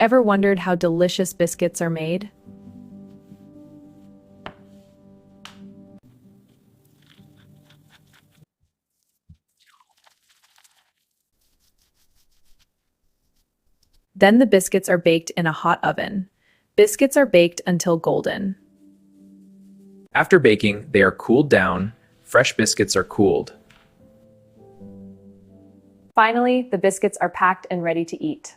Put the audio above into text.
Ever wondered how delicious biscuits are made? Then the biscuits are baked in a hot oven. Biscuits are baked until golden. After baking, they are cooled down. Fresh biscuits are cooled. Finally, the biscuits are packed and ready to eat.